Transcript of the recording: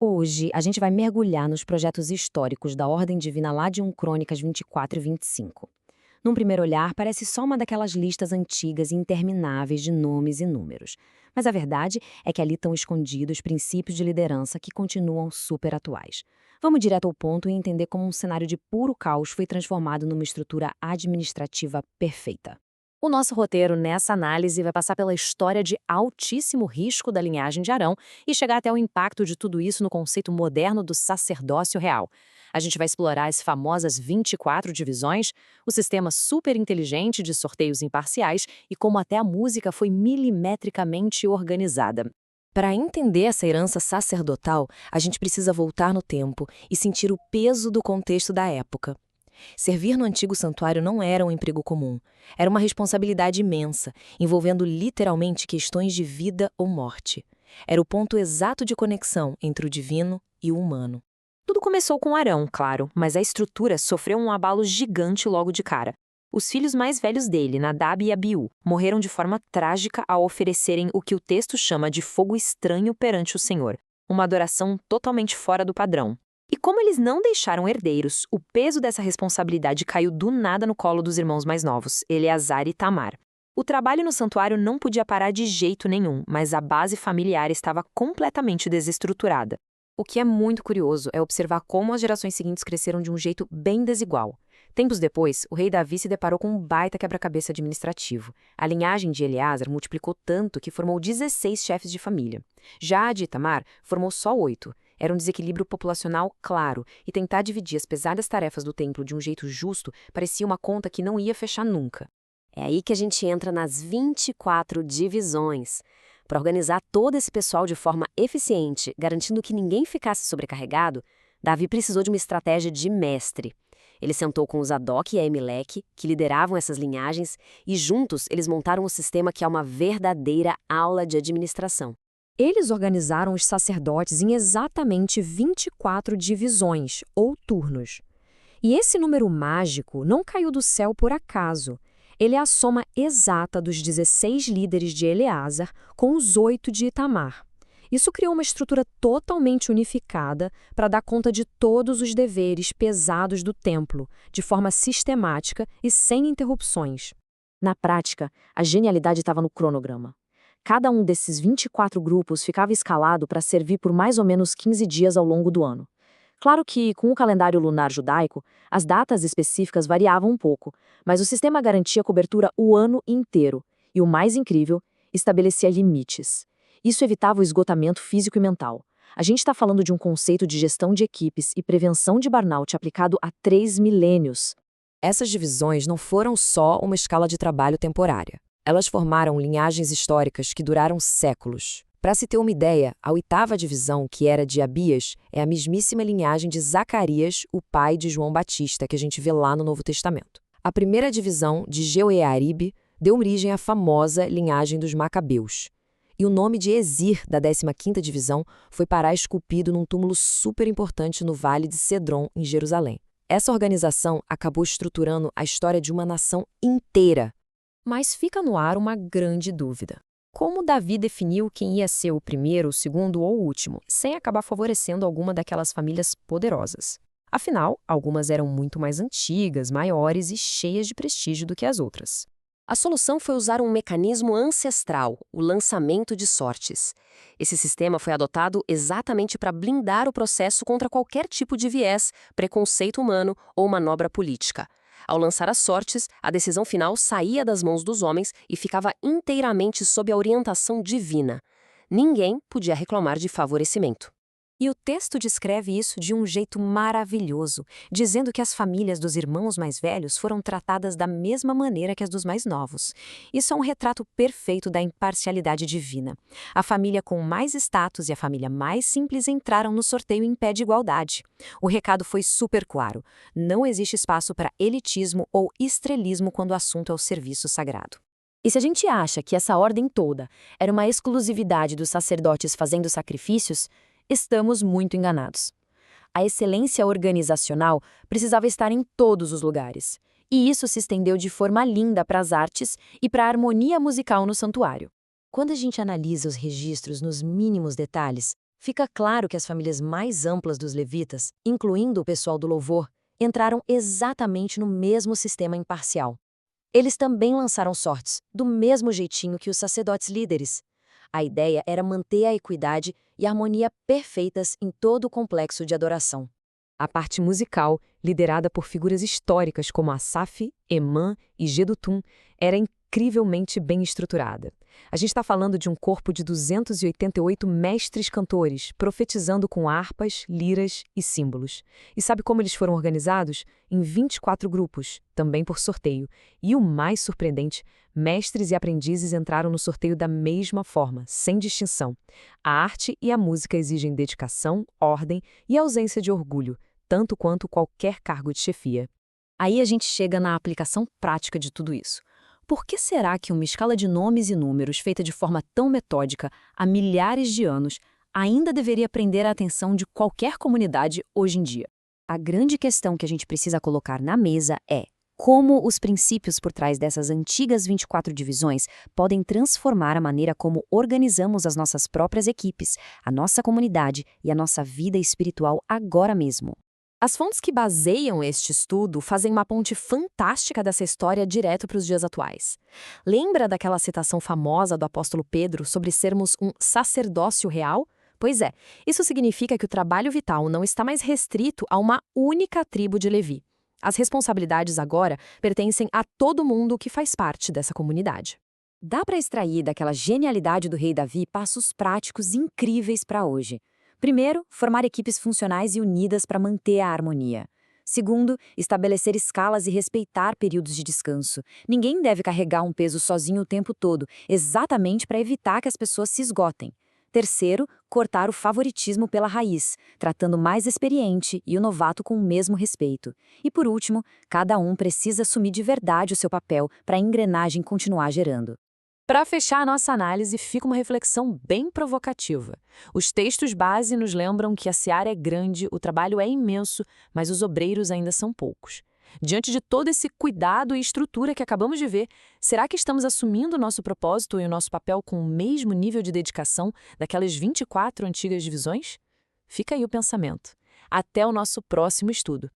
Hoje, a gente vai mergulhar nos projetos históricos da Ordem Divina Ladium Crônicas 24 e 25. Num primeiro olhar, parece só uma daquelas listas antigas e intermináveis de nomes e números. Mas a verdade é que ali estão escondidos princípios de liderança que continuam super atuais. Vamos direto ao ponto e entender como um cenário de puro caos foi transformado numa estrutura administrativa perfeita. O nosso roteiro nessa análise vai passar pela história de altíssimo risco da linhagem de Arão e chegar até o impacto de tudo isso no conceito moderno do sacerdócio real. A gente vai explorar as famosas 24 divisões, o sistema super inteligente de sorteios imparciais e como até a música foi milimetricamente organizada. Para entender essa herança sacerdotal, a gente precisa voltar no tempo e sentir o peso do contexto da época. Servir no antigo santuário não era um emprego comum. Era uma responsabilidade imensa, envolvendo literalmente questões de vida ou morte. Era o ponto exato de conexão entre o divino e o humano. Tudo começou com Arão, claro, mas a estrutura sofreu um abalo gigante logo de cara. Os filhos mais velhos dele, Nadab e Abiú, morreram de forma trágica ao oferecerem o que o texto chama de fogo estranho perante o Senhor, uma adoração totalmente fora do padrão. E como eles não deixaram herdeiros, o peso dessa responsabilidade caiu do nada no colo dos irmãos mais novos, Eleazar e Tamar. O trabalho no santuário não podia parar de jeito nenhum, mas a base familiar estava completamente desestruturada. O que é muito curioso é observar como as gerações seguintes cresceram de um jeito bem desigual. Tempos depois, o rei Davi se deparou com um baita quebra-cabeça administrativo. A linhagem de Eleazar multiplicou tanto que formou 16 chefes de família. Já a de Itamar formou só 8. Era um desequilíbrio populacional claro, e tentar dividir as pesadas tarefas do templo de um jeito justo parecia uma conta que não ia fechar nunca. É aí que a gente entra nas 24 divisões. Para organizar todo esse pessoal de forma eficiente, garantindo que ninguém ficasse sobrecarregado, Davi precisou de uma estratégia de mestre. Ele sentou com Zadok e Aimeleque, que lideravam essas linhagens, e juntos eles montaram um sistema que é uma verdadeira aula de administração. Eles organizaram os sacerdotes em exatamente 24 divisões, ou turnos. E esse número mágico não caiu do céu por acaso. Ele é a soma exata dos 16 líderes de Eleazar com os 8 de Itamar. Isso criou uma estrutura totalmente unificada para dar conta de todos os deveres pesados do templo, de forma sistemática e sem interrupções. Na prática, a genialidade estava no cronograma. Cada um desses 24 grupos ficava escalado para servir por mais ou menos 15 dias ao longo do ano. Claro que, com o calendário lunar judaico, as datas específicas variavam um pouco, mas o sistema garantia cobertura o ano inteiro e, o mais incrível, estabelecia limites. Isso evitava o esgotamento físico e mental. A gente está falando de um conceito de gestão de equipes e prevenção de burnout aplicado há 3 milênios. Essas divisões não foram só uma escala de trabalho temporária. Elas formaram linhagens históricas que duraram séculos. Para se ter uma ideia, a 8ª divisão, que era de Abias, é a mesmíssima linhagem de Zacarias, o pai de João Batista, que a gente vê lá no Novo Testamento. A 1ª divisão, de Jeoiarib, deu origem à famosa linhagem dos Macabeus. E o nome de Ezir, da 15ª divisão, foi parar esculpido num túmulo super importante no Vale de Cedron, em Jerusalém. Essa organização acabou estruturando a história de uma nação inteira. Mas fica no ar uma grande dúvida. Como Davi definiu quem ia ser o primeiro, o segundo ou o último, sem acabar favorecendo alguma daquelas famílias poderosas? Afinal, algumas eram muito mais antigas, maiores e cheias de prestígio do que as outras. A solução foi usar um mecanismo ancestral, o lançamento de sortes. Esse sistema foi adotado exatamente para blindar o processo contra qualquer tipo de viés, preconceito humano ou manobra política. Ao lançar as sortes, a decisão final saía das mãos dos homens e ficava inteiramente sob a orientação divina. Ninguém podia reclamar de favorecimento. E o texto descreve isso de um jeito maravilhoso, dizendo que as famílias dos irmãos mais velhos foram tratadas da mesma maneira que as dos mais novos. Isso é um retrato perfeito da imparcialidade divina. A família com mais status e a família mais simples entraram no sorteio em pé de igualdade. O recado foi super claro: não existe espaço para elitismo ou estrelismo quando o assunto é o serviço sagrado. E se a gente acha que essa ordem toda era uma exclusividade dos sacerdotes fazendo sacrifícios, estamos muito enganados. A excelência organizacional precisava estar em todos os lugares, e isso se estendeu de forma linda para as artes e para a harmonia musical no santuário. Quando a gente analisa os registros nos mínimos detalhes, Fica claro que as famílias mais amplas dos levitas, incluindo o pessoal do louvor, entraram exatamente no mesmo sistema imparcial. Eles também lançaram sortes, do mesmo jeitinho que os sacerdotes líderes. A ideia era manter a equidade e a harmonia perfeitas em todo o complexo de adoração. A parte musical, liderada por figuras históricas como Asaf, Emã e Jedutum, era incrivelmente bem estruturada. A gente está falando de um corpo de 288 mestres cantores, profetizando com harpas, liras e símbolos. E sabe como eles foram organizados? Em 24 grupos, também por sorteio. E o mais surpreendente, mestres e aprendizes entraram no sorteio da mesma forma, sem distinção. A arte e a música exigem dedicação, ordem e ausência de orgulho, tanto quanto qualquer cargo de chefia. Aí a gente chega na aplicação prática de tudo isso. Por que será que uma escala de nomes e números feita de forma tão metódica há milhares de anos ainda deveria prender a atenção de qualquer comunidade hoje em dia? A grande questão que a gente precisa colocar na mesa é como os princípios por trás dessas antigas 24 divisões podem transformar a maneira como organizamos as nossas próprias equipes, a nossa comunidade e a nossa vida espiritual agora mesmo. As fontes que baseiam este estudo fazem uma ponte fantástica dessa história direto para os dias atuais. Lembra daquela citação famosa do apóstolo Pedro sobre sermos um sacerdócio real? Pois é, isso significa que o trabalho vital não está mais restrito a uma única tribo de Levi. As responsabilidades agora pertencem a todo mundo que faz parte dessa comunidade. Dá para extrair daquela genialidade do rei Davi passos práticos incríveis para hoje. Primeiro, formar equipes funcionais e unidas para manter a harmonia. Segundo, estabelecer escalas e respeitar períodos de descanso. Ninguém deve carregar um peso sozinho o tempo todo, exatamente para evitar que as pessoas se esgotem. Terceiro, cortar o favoritismo pela raiz, tratando o mais experiente e o novato com o mesmo respeito. E por último, cada um precisa assumir de verdade o seu papel para a engrenagem continuar gerando. Para fechar a nossa análise, fica uma reflexão bem provocativa. Os textos base nos lembram que a seara é grande, o trabalho é imenso, mas os obreiros ainda são poucos. Diante de todo esse cuidado e estrutura que acabamos de ver, será que estamos assumindo o nosso propósito e o nosso papel com o mesmo nível de dedicação daquelas 24 antigas divisões? Fica aí o pensamento. Até o nosso próximo estudo.